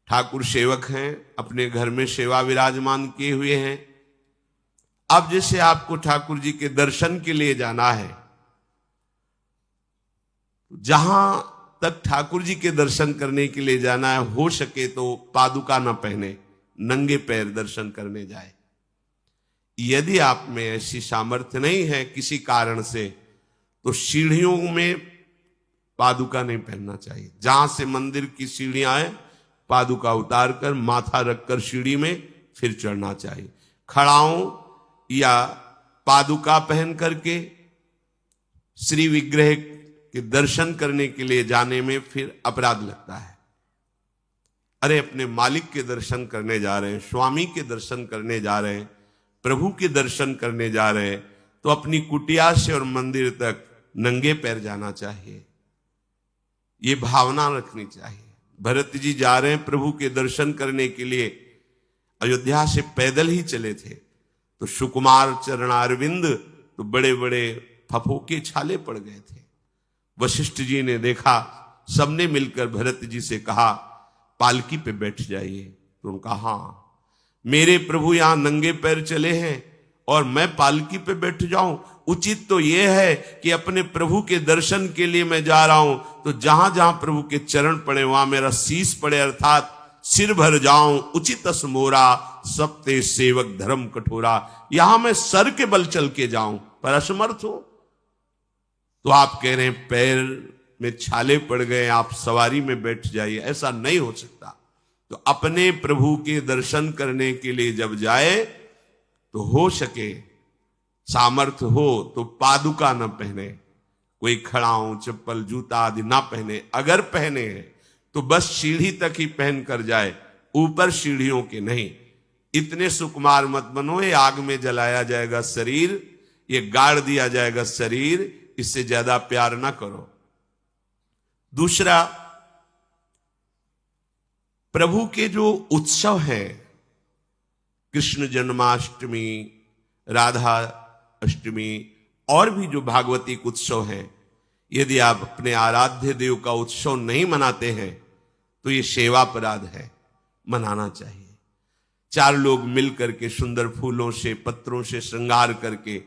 ठाकुर सेवक हैं, अपने घर में सेवा विराजमान किए हुए हैं। अब जैसे आपको ठाकुर जी के दर्शन के लिए जाना है, जहां तक ठाकुर जी के दर्शन करने के लिए जाना है, हो सके तो पादुका न पहने, नंगे पैर दर्शन करने जाए। यदि आप में ऐसी सामर्थ्य नहीं है किसी कारण से, तो सीढ़ियों में पादुका नहीं पहनना चाहिए। जहां से मंदिर की सीढ़ियां हैं, पादुका उतार कर माथा रखकर सीढ़ी में फिर चढ़ना चाहिए। खड़ाओं या पादुका पहन करके श्री विग्रह के दर्शन करने के लिए जाने में फिर अपराध लगता है। अरे अपने मालिक के दर्शन करने जा रहे हैं, स्वामी के दर्शन करने जा रहे हैं, प्रभु के दर्शन करने जा रहे हैं, तो अपनी कुटिया से और मंदिर तक नंगे पैर जाना चाहिए। ये भावना रखनी चाहिए। भरत जी जा रहे हैं प्रभु के दर्शन करने के लिए, अयोध्या से पैदल ही चले थे, तो सुकुमार चरणारविंद तो बड़े बड़े फफोके छाले पड़ गए थे। वशिष्ठ जी ने देखा, सबने मिलकर भरत जी से कहा पालकी पे बैठ जाइए। तो उनका हाँ, मेरे प्रभु यहां नंगे पैर चले हैं और मैं पालकी पे बैठ जाऊं? उचित तो यह है कि अपने प्रभु के दर्शन के लिए मैं जा रहा हूं, तो जहां जहां प्रभु के चरण पड़े वहां मेरा शीश पड़े, अर्थात सिर भर जाऊं। उचित असमोरा सबते सेवक धर्म कठोरा। यहां मैं सर के बल चल के जाऊं पर असमर्थ हूं। तो आप कह रहे हैं पैर में छाले पड़ गए, आप सवारी में बैठ जाइए। ऐसा नहीं हो सकता। तो अपने प्रभु के दर्शन करने के लिए जब जाए, तो हो सके सामर्थ्य हो तो पादुका न पहने, कोई खड़ाऊं चप्पल जूता आदि ना पहने। अगर पहने हैं तो बस सीढ़ी तक ही पहन कर जाए, ऊपर सीढ़ियों के नहीं। इतने सुकुमार मत बनो, ये आग में जलाया जाएगा शरीर, ये गाड़ दिया जाएगा शरीर, इससे ज्यादा प्यार ना करो। दूसरा, प्रभु के जो उत्सव है, कृष्ण जन्माष्टमी, राधा अष्टमी और भी जो भागवतिक उत्सव हैं, यदि आप अपने आराध्य देव का उत्सव नहीं मनाते हैं तो ये सेवा अपराध है, मनाना चाहिए। चार लोग मिल करके सुंदर फूलों से पत्रों से श्रृंगार करके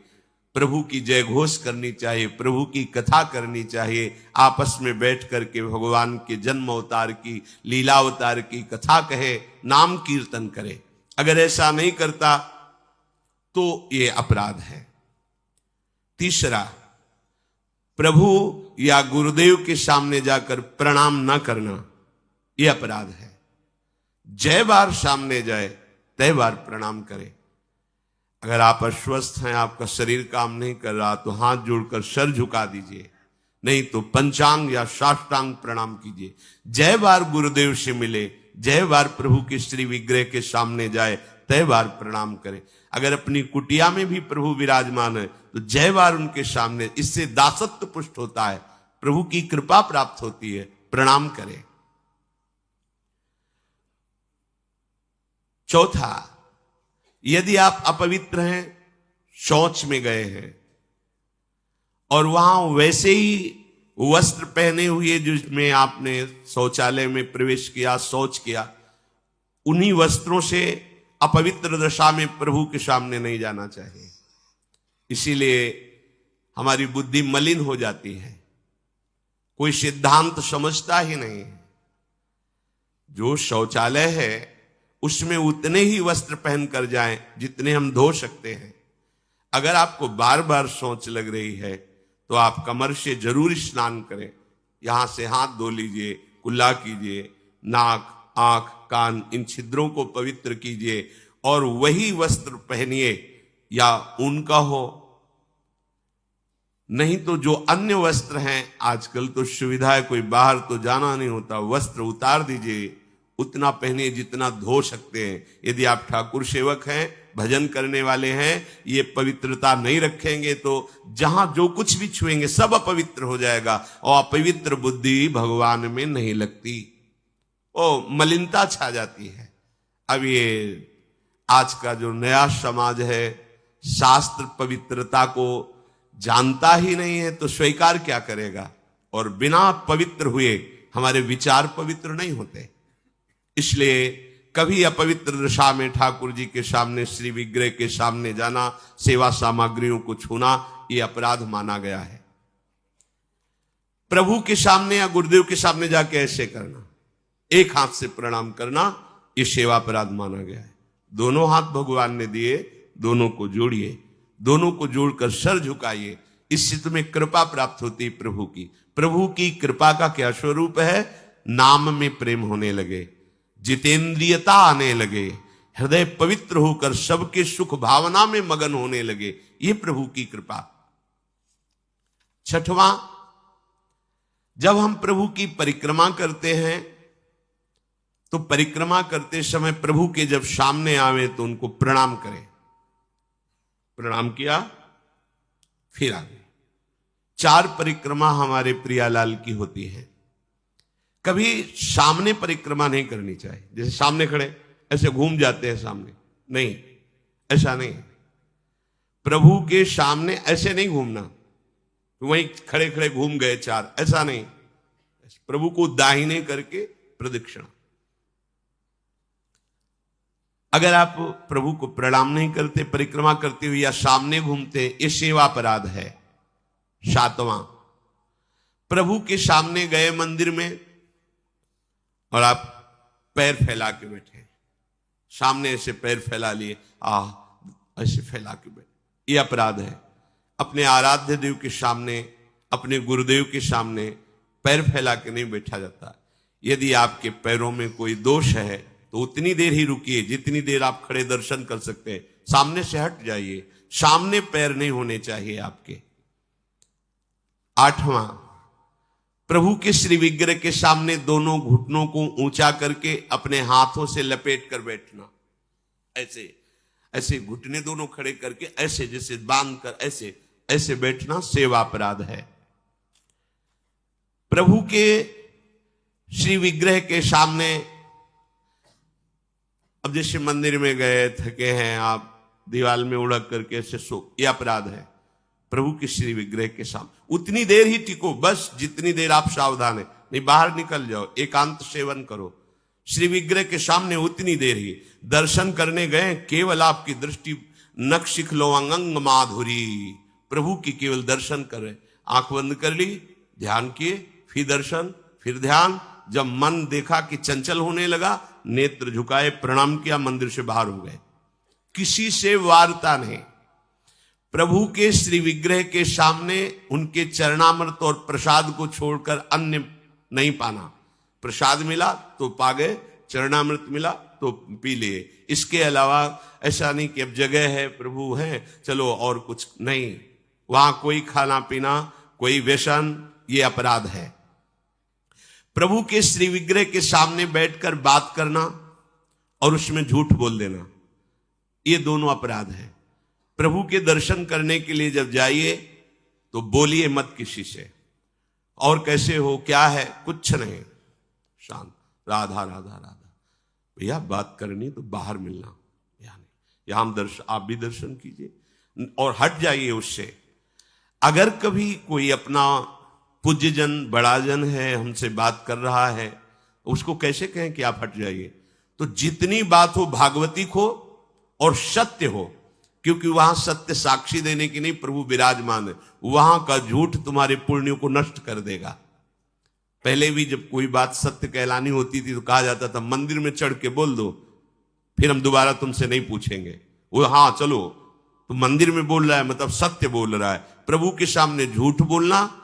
प्रभु की जय घोष करनी चाहिए, प्रभु की कथा करनी चाहिए। आपस में बैठ करके भगवान के जन्म अवतार की, लीला अवतार की कथा कहे, नाम कीर्तन करे। अगर ऐसा नहीं करता तो ये अपराध है। तीसरा, प्रभु या गुरुदेव के सामने जाकर प्रणाम न करना, यह अपराध है। जय बार सामने जाए तय बार प्रणाम करे। अगर आप अस्वस्थ हैं, आपका शरीर काम नहीं कर रहा, तो हाथ जोड़कर सर झुका दीजिए, नहीं तो पंचांग या साष्टांग प्रणाम कीजिए। जय बार गुरुदेव से मिले, जय बार प्रभु के श्री विग्रह के सामने जाए, तय बार प्रणाम करें। अगर अपनी कुटिया में भी प्रभु विराजमान है तो जय बार उनके सामने, इससे दासत्व पुष्ट होता है, प्रभु की कृपा प्राप्त होती है, प्रणाम करें। चौथा, यदि आप अपवित्र हैं, शौच में गए हैं और वहां वैसे ही वस्त्र पहने हुए जिसमें आपने शौचालय में प्रवेश किया, शौच किया, उन्हीं वस्त्रों से अपवित्र दशा में प्रभु के सामने नहीं जाना चाहिए। इसीलिए हमारी बुद्धि मलिन हो जाती है, कोई सिद्धांत समझता ही नहीं है। जो शौचालय है उसमें उतने ही वस्त्र पहन कर जाएं जितने हम धो सकते हैं। अगर आपको बार बार शौच लग रही है तो आप कमर से जरूर स्नान करें, यहां से हाथ धो लीजिए, कुल्ला कीजिए, नाक, आंख, कान, इन छिद्रों को पवित्र कीजिए और वही वस्त्र पहनिए, या उनका हो। नहीं तो जो अन्य वस्त्र हैं, आजकल तो सुविधा है, कोई बाहर तो जाना नहीं होता, वस्त्र उतार दीजिए, उतना पहनिए जितना धो सकते हैं। यदि आप ठाकुर सेवक हैं, भजन करने वाले हैं, ये पवित्रता नहीं रखेंगे तो जहां जो कुछ भी छुएंगे सब अपवित्र हो जाएगा, और अपवित्र बुद्धि भगवान में नहीं लगती, ओ मलिनता छा जाती है। अब ये आज का जो नया समाज है, शास्त्र पवित्रता को जानता ही नहीं है, तो स्वीकार क्या करेगा। और बिना पवित्र हुए हमारे विचार पवित्र नहीं होते। इसलिए कभी अपवित्र दशा में ठाकुर जी के सामने, श्री विग्रह के सामने जाना, सेवा सामग्रियों को छूना, यह अपराध माना गया है। प्रभु के सामने या गुरुदेव के सामने जाके ऐसे करना, एक हाथ से प्रणाम करना, यह सेवा अपराध माना गया है। दोनों हाथ भगवान ने दिए, दोनों को जोड़िए, दोनों को जोड़कर सर झुकाइए, इससे तुम्हें कृपा प्राप्त होती है प्रभु की। प्रभु की कृपा का क्या स्वरूप है? नाम में प्रेम होने लगे, जितेंद्रियता आने लगे, हृदय पवित्र होकर सबके सुख भावना में मगन होने लगे, ये प्रभु की कृपा। छठवां, जब हम प्रभु की परिक्रमा करते हैं तो परिक्रमा करते समय प्रभु के जब सामने आवे तो उनको प्रणाम करें। प्रणाम किया, फिर आगे। 4 परिक्रमा हमारे प्रियालाल की होती है। कभी सामने परिक्रमा नहीं करनी चाहिए, जैसे सामने खड़े ऐसे घूम जाते हैं सामने, नहीं, ऐसा नहीं। प्रभु के सामने ऐसे नहीं घूमना, वहीं खड़े खड़े घूम गए 4, ऐसा नहीं। प्रभु को दाहिने करके प्रदक्षिणा। अगर आप प्रभु को प्रणाम नहीं करते, परिक्रमा करते हुए या सामने घूमते, ये सेवा अपराध है। 7वां, प्रभु के सामने गए मंदिर में और आप पैर फैला के बैठे, सामने ऐसे पैर फैला लिए, ऐसे फैला के बैठे, ये अपराध है। अपने आराध्य देव के सामने, अपने गुरुदेव के सामने पैर फैला के नहीं बैठा जाता। यदि आपके पैरों में कोई दोष है तो उतनी देर ही रुकिए जितनी देर आप खड़े दर्शन कर सकते हैं। सामने से हट जाइए, सामने पैर नहीं होने चाहिए आपके। 8वां, प्रभु के श्री विग्रह के सामने दोनों घुटनों को ऊंचा करके अपने हाथों से लपेट कर बैठना। ऐसे ऐसे घुटने दोनों खड़े करके ऐसे जैसे बांध कर ऐसे ऐसे बैठना सेवा अपराध है। प्रभु के श्री विग्रह के सामने, अब जैसे मंदिर में गए, थके हैं आप, दीवार में उड़क करके ऐसे सो, यह अपराध है। प्रभु के श्री विग्रह के सामने उतनी देर ही टिको, बस जितनी देर आप सावधान है, नहीं बाहर निकल जाओ, एकांत सेवन करो। श्री विग्रह के सामने उतनी देर ही दर्शन करने गए, केवल आपकी दृष्टि नक्शिख लो अंगंग माधुरी, प्रभु की केवल दर्शन कर रहे, आंख बंद कर ली, ध्यान किए, फिर दर्शन, फिर ध्यान। जब मन देखा कि चंचल होने लगा, नेत्र झुकाए, प्रणाम किया, मंदिर से बाहर हो गए। किसी से वार्ता नहीं। प्रभु के श्री विग्रह के सामने उनके चरणामृत और प्रसाद को छोड़कर अन्य नहीं पाना। प्रसाद मिला तो पा गए, चरणामृत मिला तो पी लिए। इसके अलावा ऐसा नहीं कि अब जगह है, प्रभु है, चलो और कुछ नहीं। वहां कोई खाना पीना, कोई व्यसन, ये अपराध है। प्रभु के श्री विग्रह के सामने बैठकर बात करना और उसमें झूठ बोल देना, ये दोनों अपराध है। प्रभु के दर्शन करने के लिए जब जाइए तो बोलिए मत किसी से, और कैसे हो, क्या है, कुछ नहीं, शांत, राधा राधा राधा। भैया बात करनी तो बाहर मिलना, यहां हम दर्शन, आप भी दर्शन कीजिए और हट जाइए उससे। अगर कभी कोई अपना पूज्यजन, बड़ा जन है, हमसे बात कर रहा है, उसको कैसे कहें कि आप हट जाइए? तो जितनी बात हो भागवतिक हो और सत्य हो, क्योंकि वहां सत्य साक्षी देने की नहीं, प्रभु विराजमान है। वहां का झूठ तुम्हारे पुण्यों को नष्ट कर देगा। पहले भी जब कोई बात सत्य कहलानी होती थी तो कहा जाता था मंदिर में चढ़ के बोल दो, फिर हम दोबारा तुमसे नहीं पूछेंगे। वो हाँ चलो, तो मंदिर में बोल रहा है मतलब सत्य बोल रहा है। प्रभु के सामने झूठ बोलना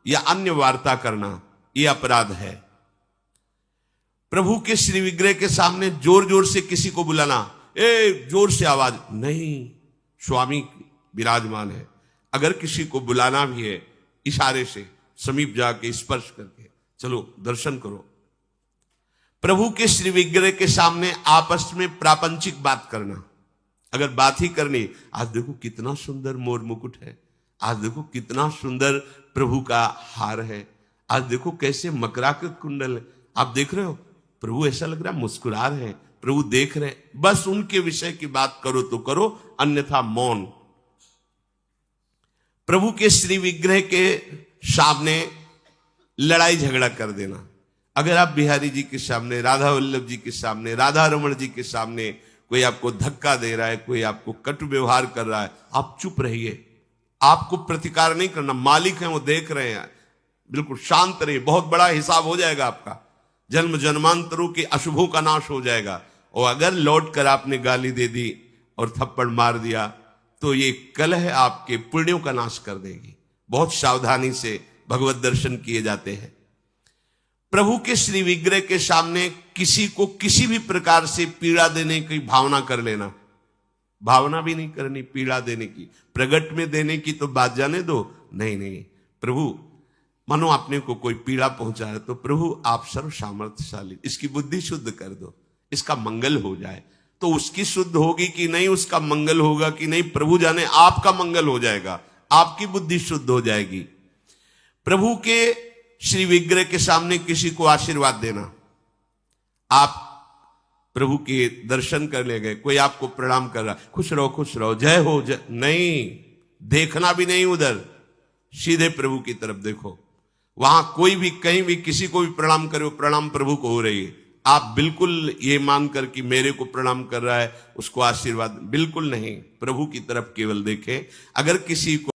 या अन्य वार्ता करना, यह अपराध है। प्रभु के श्री विग्रह के सामने जोर जोर से किसी को बुलाना, जोर से आवाज नहीं, स्वामी विराजमान है। अगर किसी को बुलाना भी है, इशारे से समीप जाके स्पर्श करके चलो दर्शन करो। प्रभु के श्री विग्रह के सामने आपस में प्रापंचिक बात करना, अगर बात ही करनी, आज देखो कितना सुंदर मोर मुकुट है, आज देखो कितना सुंदर प्रभु का हार है, आज देखो कैसे मकराकृत कुंडल है, आप देख रहे हो, प्रभु ऐसा लग रहा है मुस्कुरा रहे हैं, प्रभु देख रहे हैं। बस उनके विषय की बात करो तो करो, अन्यथा मौन। प्रभु के श्री विग्रह के सामने लड़ाई झगड़ा कर देना, अगर आप बिहारी जी के सामने, राधा वल्लभ जी के सामने, राधा रमण जी के सामने कोई आपको धक्का दे रहा है, कोई आपको कटु व्यवहार कर रहा है, आप चुप रहिए। आपको प्रतिकार नहीं करना, मालिक हैं वो देख रहे हैं, बिल्कुल शांत रहिए। बहुत बड़ा हिसाब हो जाएगा आपका, जन्म जन्मांतरों के अशुभों का नाश हो जाएगा। और अगर लौट कर आपने गाली दे दी और थप्पड़ मार दिया तो ये कलह आपके पुण्यों का नाश कर देगी। बहुत सावधानी से भगवत दर्शन किए जाते हैं। प्रभु के श्री विग्रह के सामने किसी को किसी भी प्रकार से पीड़ा देने की भावना कर लेना, भावना भी नहीं करनी पीड़ा देने की, प्रगट में देने की तो बात जाने दो। नहीं नहीं, प्रभु मानो आपने को कोई पीड़ा पहुंचा है तो प्रभु आप सर्व सामर्थ्यशाली, इसकी बुद्धि शुद्ध कर दो, इसका मंगल हो जाए। तो उसकी शुद्ध होगी कि नहीं, उसका मंगल होगा कि नहीं, प्रभु जाने। आपका मंगल हो जाएगा, आपकी बुद्धि शुद्ध हो जाएगी। प्रभु के श्री विग्रह के सामने किसी को आशीर्वाद देना, आप प्रभु के दर्शन करने गए, कोई आपको प्रणाम कर रहा, खुश रहो, जय हो, जय, नहीं, देखना भी नहीं उधर, सीधे प्रभु की तरफ देखो। वहां कोई भी कहीं भी किसी को भी प्रणाम करे, प्रणाम प्रभु को हो रही है। आप बिल्कुल ये मानकर कि मेरे को प्रणाम कर रहा है उसको आशीर्वाद, बिल्कुल नहीं, प्रभु की तरफ केवल देखें। अगर किसी को